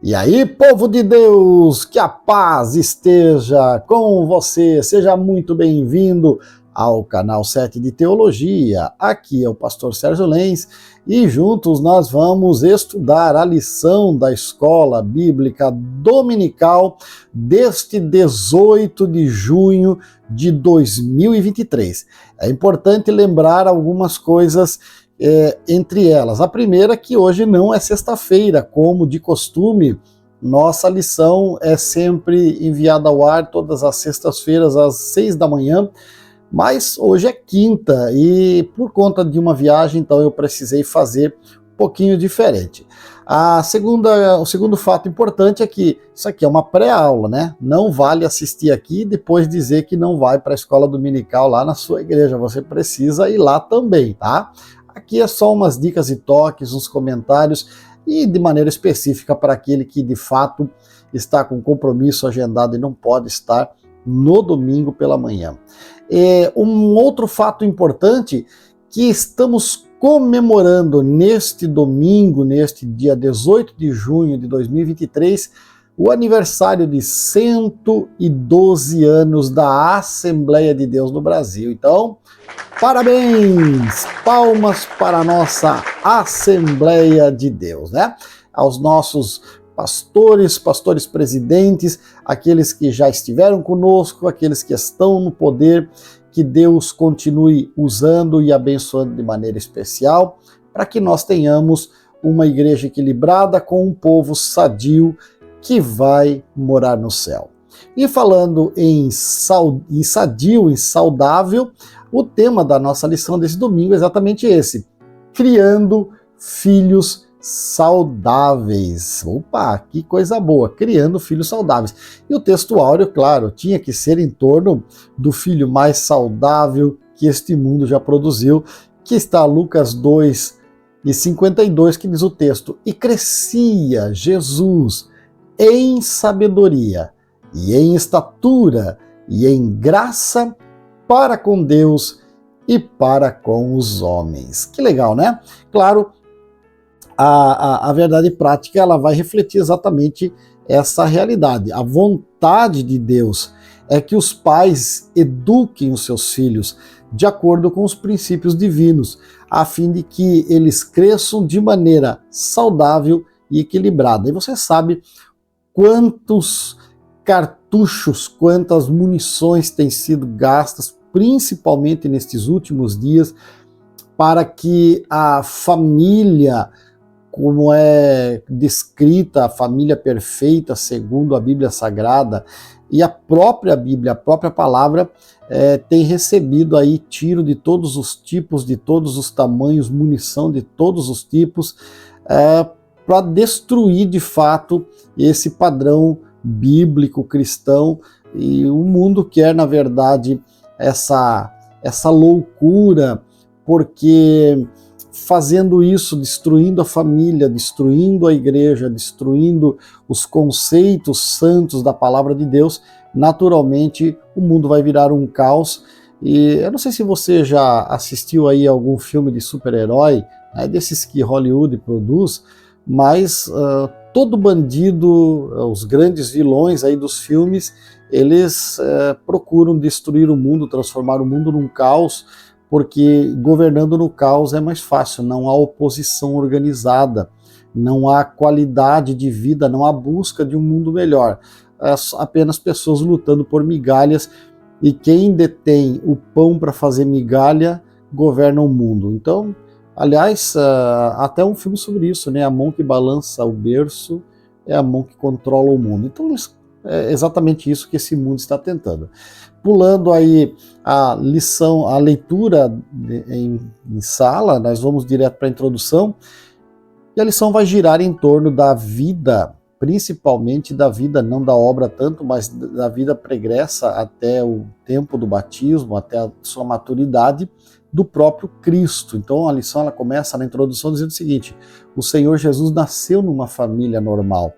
E aí, povo de Deus, que a paz esteja com você. Seja muito bem-vindo ao canal 7 de Teologia. Aqui é o pastor Sérgio Lenz e juntos nós vamos estudar a lição da Escola Bíblica Dominical deste 18 de junho de 2023. É importante lembrar algumas coisas entre elas. A primeira, que hoje não é sexta-feira, como de costume. Nossa lição é sempre enviada ao ar todas as sextas-feiras às 6 da manhã, mas hoje é quinta e por conta de uma viagem, então eu precisei fazer um pouquinho diferente. O segundo fato importante é que isso aqui é uma pré-aula, né? Não vale assistir aqui e depois dizer que não vai para a escola dominical lá na sua igreja. Você precisa ir lá também, tá? Aqui é só umas dicas e toques, uns comentários e de maneira específica para aquele que de fato está com compromisso agendado e não pode estar no domingo pela manhã. Um outro fato importante que estamos comemorando neste domingo, neste dia 18 de junho de 2023, o aniversário de 112 anos da Assembleia de Deus no Brasil. Então, parabéns! Palmas para a nossa Assembleia de Deus, né? Aos nossos pastores presidentes, aqueles que já estiveram conosco, aqueles que estão no poder, que Deus continue usando e abençoando de maneira especial, para que nós tenhamos uma igreja equilibrada com um povo sadio que vai morar no céu. E falando em sadio, em saudável, o tema da nossa lição desse domingo é exatamente esse: criando filhos saudáveis. Opa, que coisa boa, criando filhos saudáveis. E o texto áureo, claro, tinha que ser em torno do filho mais saudável que este mundo já produziu, que está Lucas 2:52, que diz o texto: e crescia Jesus em sabedoria e em estatura e em graça para com Deus e para com os homens. Que legal, né? Claro, a verdade prática ela vai refletir exatamente essa realidade. A vontade de Deus é que os pais eduquem os seus filhos de acordo com os princípios divinos, a fim de que eles cresçam de maneira saudável e equilibrada. E você sabe quantos cartuchos, quantas munições têm sido gastas, principalmente nestes últimos dias, para que a família, como é descrita, a família perfeita, segundo a Bíblia Sagrada, e a própria Bíblia, a própria palavra, tem recebido aí tiro de todos os tipos, de todos os tamanhos, munição de todos os tipos, para destruir de fato esse padrão bíblico cristão. E o mundo quer, na verdade, essa loucura, porque fazendo isso, destruindo a família, destruindo a igreja, destruindo os conceitos santos da palavra de Deus, naturalmente o mundo vai virar um caos. E eu não sei se você já assistiu aí algum filme de super-herói, né, desses que Hollywood produz, mas todo bandido, os grandes vilões aí dos filmes, eles procuram destruir o mundo, transformar o mundo num caos, porque governando no caos é mais fácil, não há oposição organizada, não há qualidade de vida, não há busca de um mundo melhor, apenas pessoas lutando por migalhas, e quem detém o pão para fazer migalha governa o mundo. Então, aliás, até um filme sobre isso, né? A mão que balança o berço é a mão que controla o mundo. Então, é exatamente isso que esse mundo está tentando. Pulando aí a lição, a leitura em sala, nós vamos direto para a introdução, e a lição vai girar em torno da vida, principalmente da vida, não da obra tanto, mas da vida pregressa até o tempo do batismo, até a sua maturidade, do próprio Cristo. Então a lição ela começa na introdução dizendo o seguinte: o Senhor Jesus nasceu numa família normal.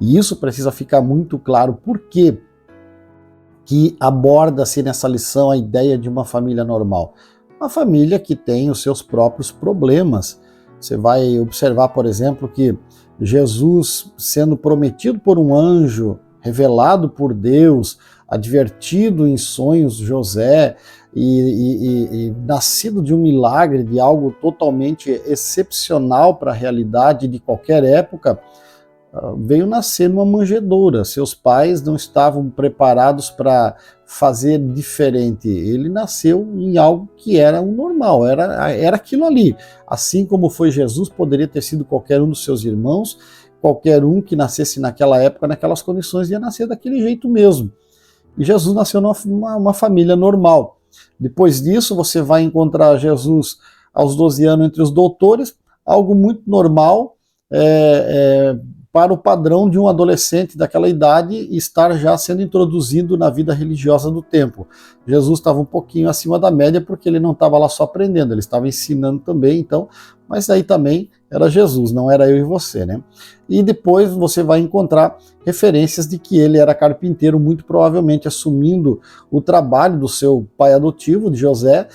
E isso precisa ficar muito claro. Por quê que aborda-se nessa lição a ideia de uma família normal? Uma família que tem os seus próprios problemas. Você vai observar, por exemplo, que Jesus sendo prometido por um anjo, revelado por Deus, advertido em sonhos José, e nascido de um milagre, de algo totalmente excepcional para a realidade de qualquer época, veio nascer numa manjedoura. Seus pais não estavam preparados para fazer diferente. Ele nasceu em algo que era o normal, era aquilo ali. Assim como foi Jesus, poderia ter sido qualquer um dos seus irmãos, qualquer um que nascesse naquela época, naquelas condições, ia nascer daquele jeito mesmo. E Jesus nasceu numa família normal. Depois disso, você vai encontrar Jesus aos 12 anos entre os doutores, algo muito normal, para o padrão de um adolescente daquela idade estar já sendo introduzido na vida religiosa do tempo. Jesus estava um pouquinho acima da média porque ele não estava lá só aprendendo, ele estava ensinando também, então, mas aí também era Jesus, não era eu e você, né? E depois você vai encontrar referências de que ele era carpinteiro, muito provavelmente assumindo o trabalho do seu pai adotivo, de José,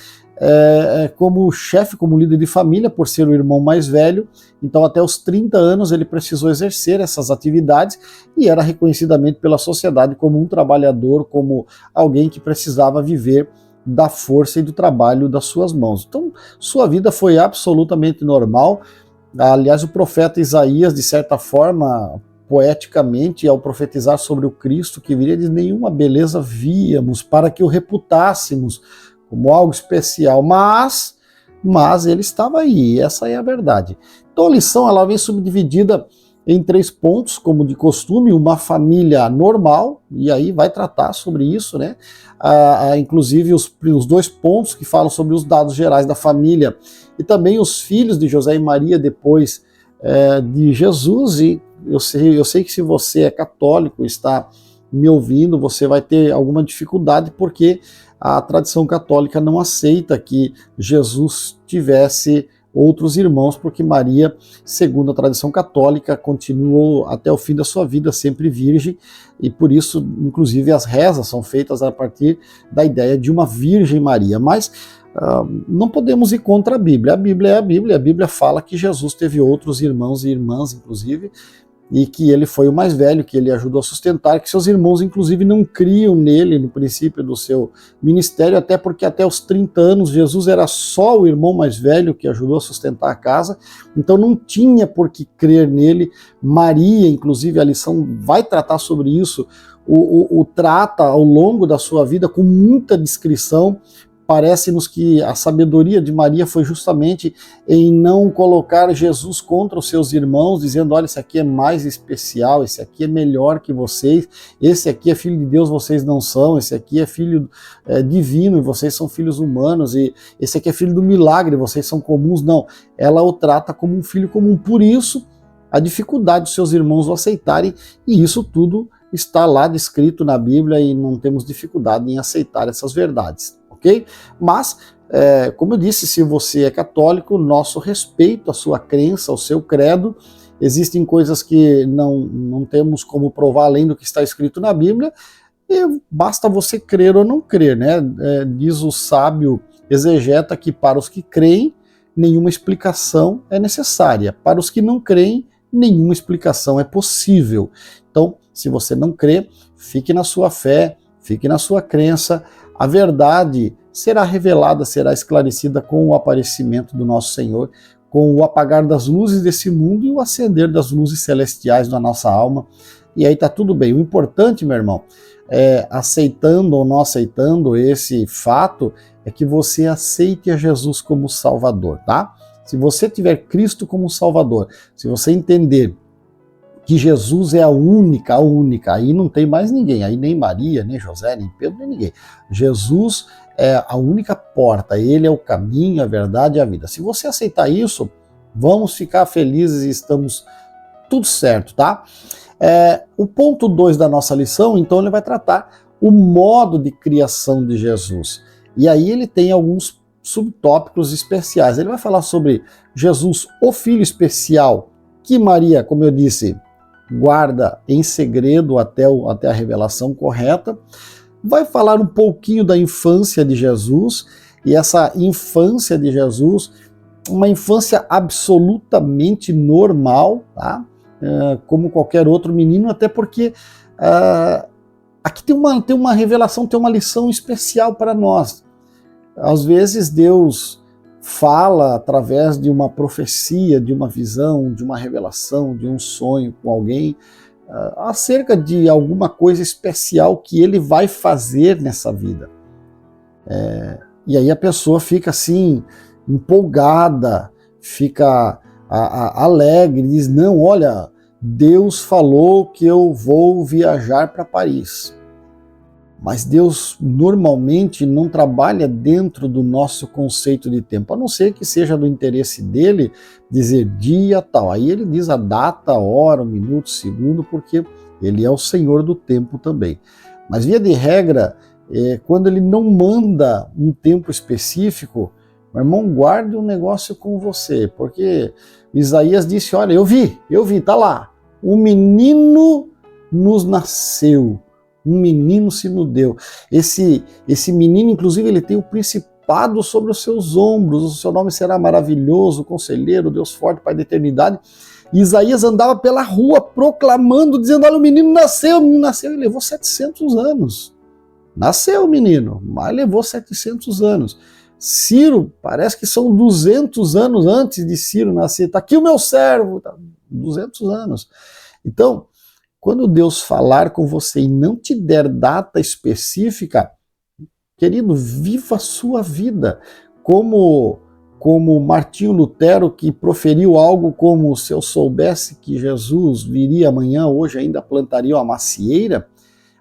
como chefe, como líder de família, por ser o irmão mais velho. Então até os 30 anos ele precisou exercer essas atividades e era reconhecidamente pela sociedade como um trabalhador, como alguém que precisava viver da força e do trabalho das suas mãos. Então sua vida foi absolutamente normal. Aliás, o profeta Isaías, de certa forma, poeticamente, ao profetizar sobre o Cristo que viria, diz: nenhuma beleza víamos para que o reputássemos como algo especial, mas ele estava aí, essa é a verdade. Então a lição ela vem subdividida em 3 pontos, como de costume: uma família normal, e aí vai tratar sobre isso, né? Inclusive os 2 pontos que falam sobre os dados gerais da família, e também os filhos de José e Maria depois de Jesus. E eu sei que se você é católico e está me ouvindo, você vai ter alguma dificuldade, porque a tradição católica não aceita que Jesus tivesse outros irmãos, porque Maria, segundo a tradição católica, continuou até o fim da sua vida sempre virgem, e por isso, inclusive, as rezas são feitas a partir da ideia de uma Virgem Maria. Mas não podemos ir contra a Bíblia. A Bíblia é a Bíblia. A Bíblia fala que Jesus teve outros irmãos e irmãs, inclusive, e que ele foi o mais velho, que ele ajudou a sustentar, que seus irmãos, inclusive, não criam nele no princípio do seu ministério, até porque até os 30 anos Jesus era só o irmão mais velho que ajudou a sustentar a casa, então não tinha por que crer nele. Maria, inclusive, a lição vai tratar sobre isso, o trata ao longo da sua vida com muita discrição. Parece-nos que a sabedoria de Maria foi justamente em não colocar Jesus contra os seus irmãos, dizendo: olha, esse aqui é mais especial, esse aqui é melhor que vocês, esse aqui é filho de Deus, vocês não são, esse aqui é filho divino e vocês são filhos humanos, e esse aqui é filho do milagre, vocês são comuns. Não, ela o trata como um filho comum. Por isso, a dificuldade dos seus irmãos o aceitarem, e isso tudo está lá descrito na Bíblia e não temos dificuldade em aceitar essas verdades. Okay? Mas, como eu disse, se você é católico, nosso respeito à sua crença, ao seu credo. Existem coisas que não temos como provar além do que está escrito na Bíblia, e basta você crer ou não crer, né? Diz o sábio exegeta que para os que creem, nenhuma explicação é necessária. Para os que não creem, nenhuma explicação é possível. Então, se você não crê, fique na sua fé, fique na sua crença. A verdade será revelada, será esclarecida com o aparecimento do nosso Senhor, com o apagar das luzes desse mundo e o acender das luzes celestiais da nossa alma. E aí está tudo bem. O importante, meu irmão, aceitando ou não aceitando esse fato, é que você aceite a Jesus como Salvador, tá? Se você tiver Cristo como Salvador, se você entender que Jesus é a única, aí não tem mais ninguém, aí nem Maria, nem José, nem Pedro, nem ninguém. Jesus é a única porta, ele é o caminho, a verdade e a vida. Se você aceitar isso, vamos ficar felizes e estamos tudo certo, tá? O ponto 2 da nossa lição, então, ele vai tratar o modo de criação de Jesus. E aí ele tem alguns subtópicos especiais. Ele vai falar sobre Jesus, o Filho especial, que Maria, como eu disse, guarda em segredo até a revelação correta. Vai falar um pouquinho da infância de Jesus, e essa infância de Jesus, uma infância absolutamente normal, tá? como qualquer outro menino, até porque aqui tem uma revelação, tem uma lição especial para nós. Às vezes Deus fala através de uma profecia, de uma visão, de uma revelação, de um sonho com alguém, acerca de alguma coisa especial que ele vai fazer nessa vida. E aí a pessoa fica assim, empolgada, fica alegre, diz, não, olha, Deus falou que eu vou viajar para Paris. Mas Deus normalmente não trabalha dentro do nosso conceito de tempo, a não ser que seja do interesse dele dizer dia tal. Aí ele diz a data, a hora, o minuto, o segundo, porque ele é o Senhor do tempo também. Mas via de regra, quando ele não manda um tempo específico, meu irmão, guarde um negócio com você, porque Isaías disse, olha, eu vi, tá lá, um menino nos nasceu. Um menino se nos deu. Esse menino, inclusive, ele tem o principado sobre os seus ombros. O seu nome será maravilhoso, conselheiro, Deus forte, Pai da eternidade. E Isaías andava pela rua proclamando, dizendo, olha, o menino nasceu e levou 700 anos. Nasceu o menino, mas levou 700 anos. Ciro, parece que são 200 anos antes de Ciro nascer. Está aqui o meu servo, 200 anos. Então, quando Deus falar com você e não te der data específica, querido, viva a sua vida. Como Martinho Lutero, que proferiu algo como, se eu soubesse que Jesus viria amanhã, hoje ainda plantaria uma macieira.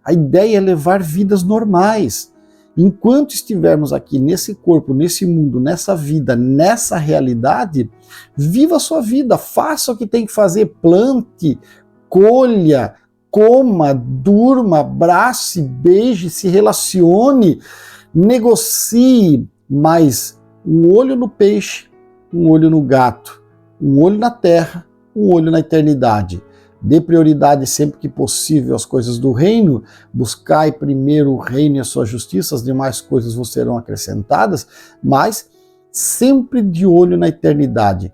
A ideia é levar vidas normais. Enquanto estivermos aqui nesse corpo, nesse mundo, nessa vida, nessa realidade, viva a sua vida, faça o que tem que fazer, plante, colha, coma, durma, abrace, beije, se relacione, negocie, mas um olho no peixe, um olho no gato, um olho na terra, um olho na eternidade. Dê prioridade sempre que possível às coisas do reino, buscai primeiro o reino e a sua justiça, as demais coisas vos serão acrescentadas, mas sempre de olho na eternidade.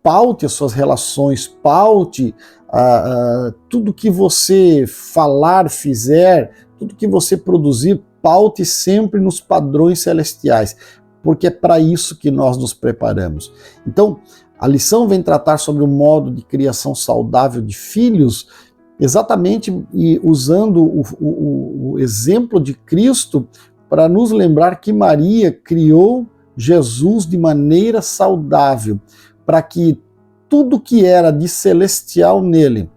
Paute as suas relações, paute tudo que você falar, fizer, tudo que você produzir, paute sempre nos padrões celestiais, porque é para isso que nós nos preparamos. Então, a lição vem tratar sobre o modo de criação saudável de filhos, exatamente usando o exemplo de Cristo para nos lembrar que Maria criou Jesus de maneira saudável, para que tudo que era de celestial nele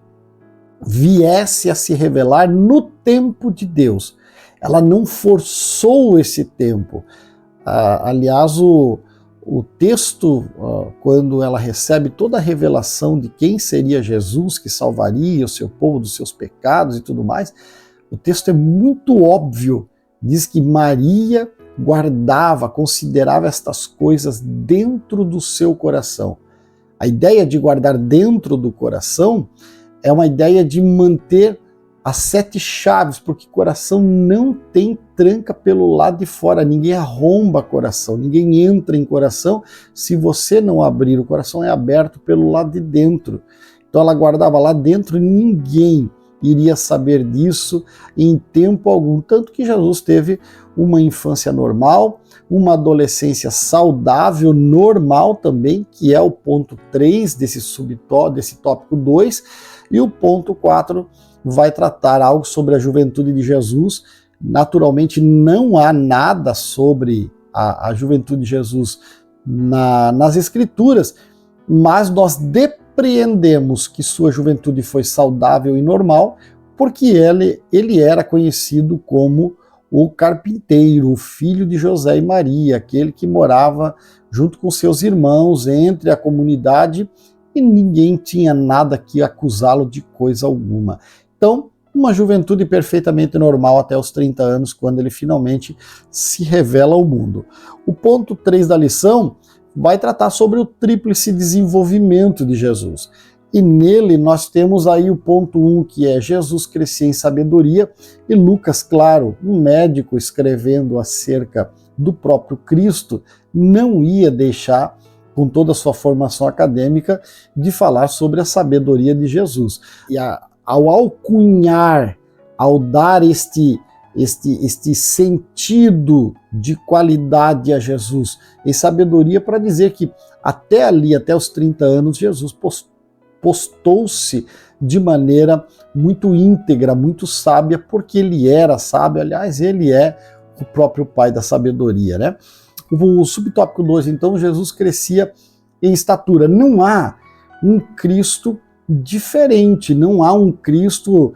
viesse a se revelar no tempo de Deus. Ela não forçou esse tempo. Aliás, o texto, quando ela recebe toda a revelação de quem seria Jesus, que salvaria o seu povo dos seus pecados e tudo mais, o texto é muito óbvio. Diz que Maria guardava, considerava estas coisas dentro do seu coração. A ideia de guardar dentro do coração é uma ideia de manter as 7 chaves, porque coração não tem tranca pelo lado de fora, ninguém arromba coração, ninguém entra em coração. Se você não abrir, o coração é aberto pelo lado de dentro. Então ela guardava lá dentro, ninguém iria saber disso em tempo algum, tanto que Jesus teve uma infância normal, uma adolescência saudável, normal também, que é o ponto 3 desse tópico 2, e o ponto 4 vai tratar algo sobre a juventude de Jesus. Naturalmente não há nada sobre a juventude de Jesus nas Escrituras, mas nós depreendemos que sua juventude foi saudável e normal, porque ele era conhecido como o carpinteiro, o filho de José e Maria, aquele que morava junto com seus irmãos entre a comunidade e ninguém tinha nada que acusá-lo de coisa alguma. Então, uma juventude perfeitamente normal até os 30 anos, quando ele finalmente se revela ao mundo. O ponto 3 da lição vai tratar sobre o tríplice desenvolvimento de Jesus. E nele nós temos aí o ponto 1, que é Jesus crescia em sabedoria, e Lucas, claro, um médico escrevendo acerca do próprio Cristo, não ia deixar com toda a sua formação acadêmica, de falar sobre a sabedoria de Jesus. E ao alcunhar, ao dar este sentido de qualidade a Jesus, e sabedoria para dizer que até ali, até os 30 anos, Jesus postou-se de maneira muito íntegra, muito sábia, porque ele era sábio, aliás, ele é o próprio pai da sabedoria, né? O subtópico 2, então, Jesus crescia em estatura. Não há um Cristo diferente, não há um Cristo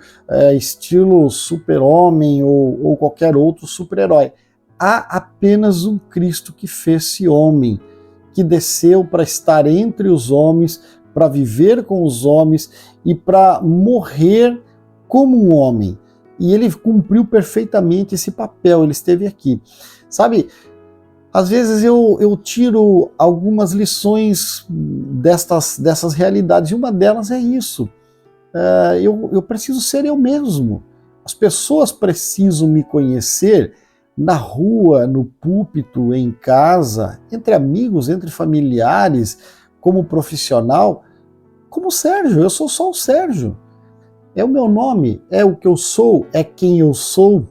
estilo super-homem ou qualquer outro super-herói. Há apenas um Cristo que fez-se homem, que desceu para estar entre os homens, para viver com os homens e para morrer como um homem. E ele cumpriu perfeitamente esse papel, ele esteve aqui. Sabe, às vezes eu tiro algumas lições dessas realidades, e uma delas é isso. Eu preciso ser eu mesmo. As pessoas precisam me conhecer na rua, no púlpito, em casa, entre amigos, entre familiares, como profissional, como Sérgio. Eu sou só o Sérgio. É o meu nome, é o que eu sou, é quem eu sou.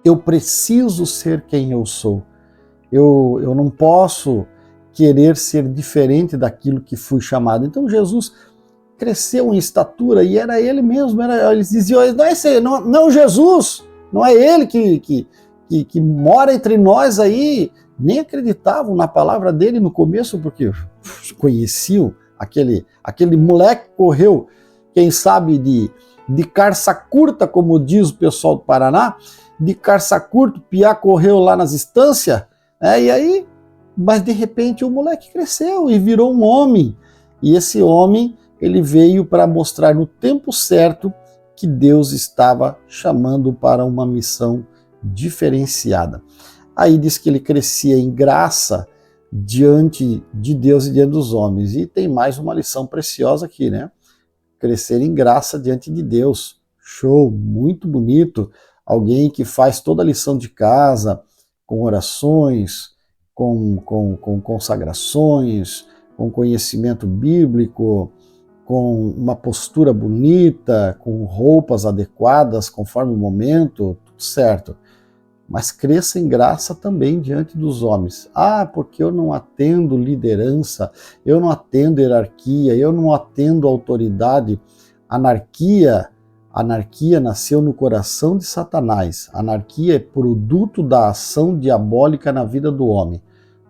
Eu preciso ser quem eu sou. Eu não posso querer ser diferente daquilo que fui chamado. Então Jesus cresceu em estatura e era ele mesmo. Eles diziam, não Jesus, não é ele que mora entre nós aí. Nem acreditavam na palavra dele no começo, porque conheciam aquele moleque que correu, quem sabe de carça curta, como diz o pessoal do Paraná, de carça curta, piá correu lá nas estâncias, e aí, mas de repente o moleque cresceu e virou um homem, e esse homem, ele veio para mostrar no tempo certo que Deus estava chamando para uma missão diferenciada. Aí diz que ele crescia em graça diante de Deus e diante dos homens, e tem mais uma lição preciosa aqui, né? Crescer em graça diante de Deus. Show, muito bonito. Alguém que faz toda a lição de casa, com orações, com consagrações, com conhecimento bíblico, com uma postura bonita, com roupas adequadas conforme o momento, tudo certo. Mas cresça em graça também diante dos homens. Porque eu não atendo liderança, eu não atendo hierarquia, eu não atendo autoridade. Anarquia nasceu no coração de Satanás. Anarquia é produto da ação diabólica na vida do homem.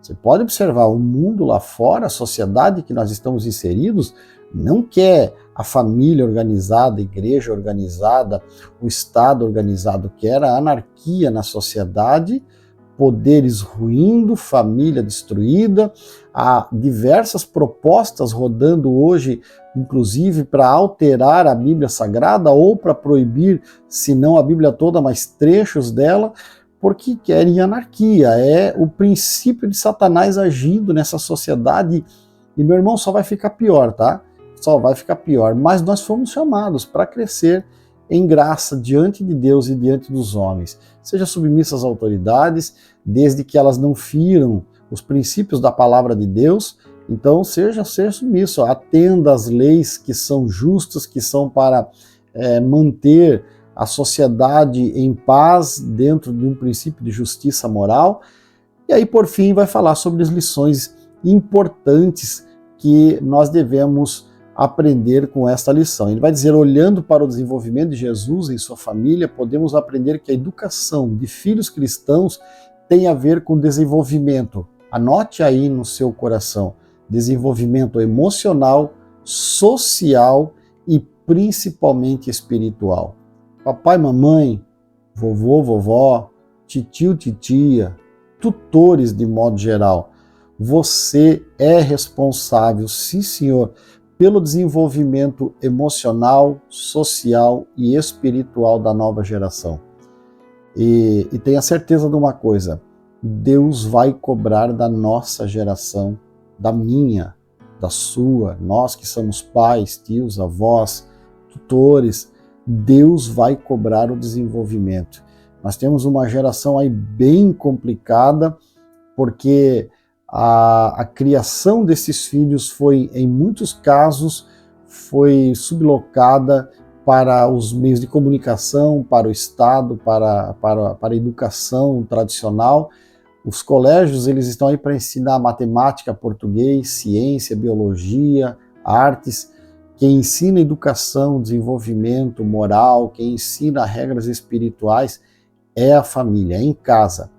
Você pode observar o mundo lá fora, a sociedade que nós estamos inseridos, não quer a família organizada, a igreja organizada, o Estado organizado, quer a anarquia na sociedade, poderes ruindo, família destruída. Há diversas propostas rodando hoje, inclusive para alterar a Bíblia Sagrada ou para proibir, se não a Bíblia toda, mas trechos dela, porque querem anarquia. É o princípio de Satanás agindo nessa sociedade, e meu irmão, só vai ficar pior, tá? Só vai ficar pior, mas nós fomos chamados para crescer em graça diante de Deus e diante dos homens. Seja submissa às autoridades, desde que elas não firam os princípios da palavra de Deus, então seja submisso, atenda às leis que são justas, que são para manter a sociedade em paz dentro de um princípio de justiça moral. E aí, por fim, vai falar sobre as lições importantes que nós devemos aprender com esta lição. Ele vai dizer, olhando para o desenvolvimento de Jesus em sua família, podemos aprender que a educação de filhos cristãos tem a ver com desenvolvimento. Anote aí no seu coração, desenvolvimento emocional, social e principalmente espiritual. Papai, mamãe, vovô, vovó, titio, titia, tutores de modo geral, você é responsável, sim senhor, pelo desenvolvimento emocional, social e espiritual da nova geração. E tenha certeza de uma coisa, Deus vai cobrar da nossa geração, da minha, da sua, nós que somos pais, tios, avós, tutores, Deus vai cobrar o desenvolvimento. Nós temos uma geração aí bem complicada, porque A criação desses filhos foi, em muitos casos, foi sublocada para os meios de comunicação, para o Estado, para a educação tradicional. Os colégios, eles estão aí para ensinar matemática, português, ciência, biologia, artes. Quem ensina educação, desenvolvimento moral, quem ensina regras espirituais é a família, é em casa.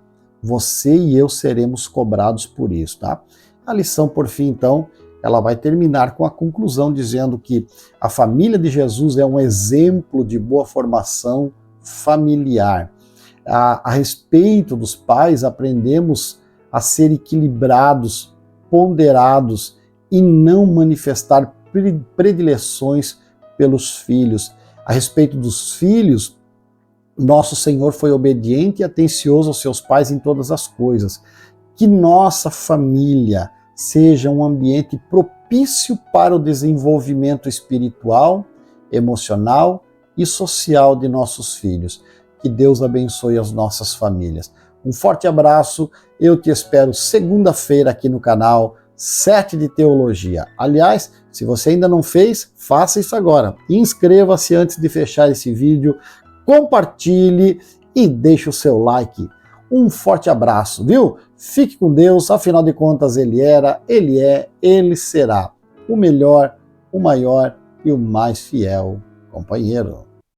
Você e eu seremos cobrados por isso, tá? A lição, por fim, então, ela vai terminar com a conclusão dizendo que a família de Jesus é um exemplo de boa formação familiar. A respeito dos pais, aprendemos a ser equilibrados, ponderados e não manifestar predileções pelos filhos. A respeito dos filhos, nosso Senhor foi obediente e atencioso aos seus pais em todas as coisas. Que nossa família seja um ambiente propício para o desenvolvimento espiritual, emocional e social de nossos filhos. Que Deus abençoe as nossas famílias. Um forte abraço, eu te espero segunda-feira aqui no canal 7 de Teologia. Aliás, se você ainda não fez, faça isso agora. Inscreva-se antes de fechar esse vídeo, compartilhe e deixe o seu like. Um forte abraço, viu? Fique com Deus, afinal de contas Ele era, Ele é, Ele será o melhor, o maior e o mais fiel companheiro.